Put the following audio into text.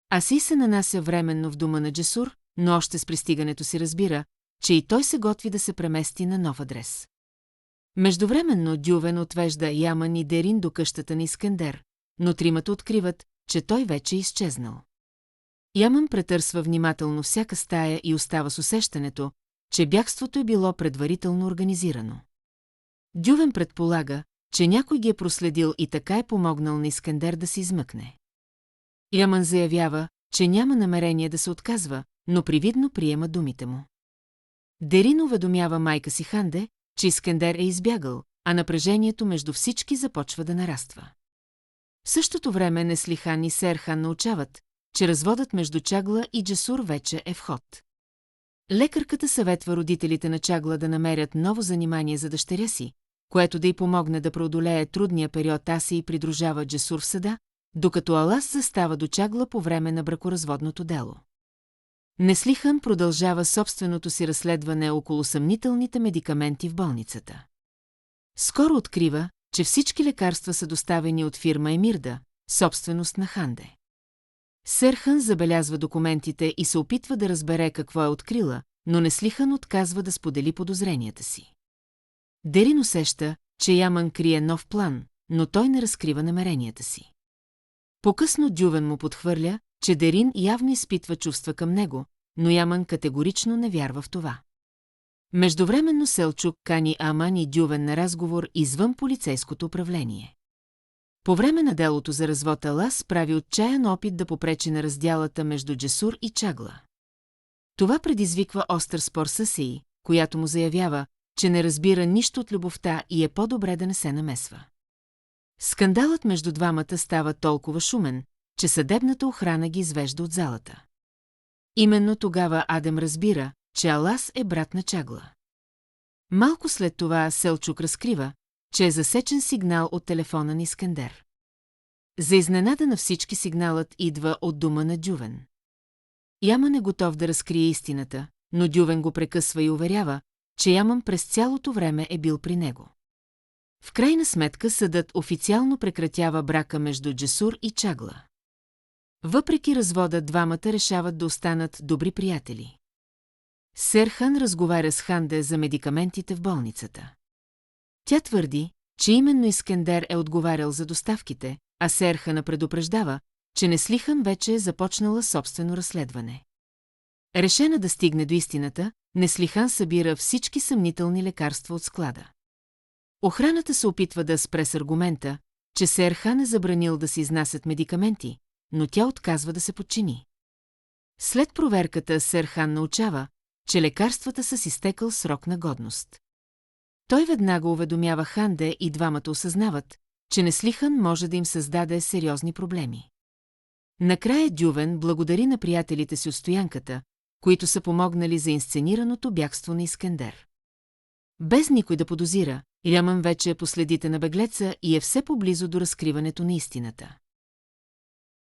Аси се нанася временно в дома на Джесур, но още с пристигането си разбира, че и той се готви да се премести на нов адрес. Междувременно Дювен отвежда Яман и Дерин до къщата на Искендер, но тримата откриват, че той вече е изчезнал. Яман претърсва внимателно всяка стая и остава с усещането, че бягството е било предварително организирано. Дювен предполага, че някой ги е проследил и така е помогнал на Искендер да се измъкне. Яман заявява, че няма намерение да се отказва, но привидно приема думите му. Дерин уведомява майка си Ханде, че Искендер е избягал, а напрежението между всички започва да нараства. В същото време Неслихан и Серхан научават, че разводът между Чагла и Джесур вече е в ход. Лекарката съветва родителите на Чагла да намерят ново занимание за дъщеря си, което да й помогне да преодолее трудния период. Аси и придружава Джесур в съда, докато Алас застава до Чагла по време на бракоразводното дело. Неслихан продължава собственото си разследване около съмнителните медикаменти в болницата. Скоро открива, че всички лекарства са доставени от фирма Емирда, собственост на Ханде. Серхан забелязва документите и се опитва да разбере какво е открила, но Неслихан отказва да сподели подозренията си. Дерин усеща, че Яман крие нов план, но той не разкрива намеренията си. По-късно Дювен му подхвърля, че Дерин явно изпитва чувства към него, но Яман категорично не вярва в това. Междувременно Селчук кани Аман и Дювен на разговор извън полицейското управление. По време на делото за развод Алас прави отчаян опит да попречи на раздялата между Джесур и Чагла. Това предизвиква остър спор с Асии, която му заявява, че не разбира нищо от любовта и е по-добре да не се намесва. Скандалът между двамата става толкова шумен, че съдебната охрана ги извежда от залата. Именно тогава Адем разбира, че Алас е брат на Чагла. Малко след това Селчук разкрива, че е засечен сигнал от телефона на Искендер. За изненада на всички сигналът идва от дома на Дювен. Яман е готов да разкрие истината, но Дювен го прекъсва и уверява, че Яман през цялото време е бил при него. В крайна сметка съдът официално прекратява брака между Джесур и Чагла. Въпреки развода, двамата решават да останат добри приятели. Серхан разговаря с Ханде за медикаментите в болницата. Тя твърди, че именно Искендер е отговарял за доставките, а Серхан предупреждава, че Неслихан вече е започнала собствено разследване. Решена да стигне до истината, Неслихан събира всички съмнителни лекарства от склада. Охраната се опитва да спре с аргумента, че Серхан е забранил да се изнасят медикаменти, но тя отказва да се подчини. След проверката Серхан научава, че лекарствата са с изтекъл срок на годност. Той веднага уведомява Ханде и двамата осъзнават, че Неслихан може да им създаде сериозни проблеми. Накрая Дювен благодари на приятелите си от стоянката, които са помогнали за инсценираното бягство на Искендер. Без никой да подозира, Яман вече е по следите на беглеца и е все поблизо до разкриването на истината.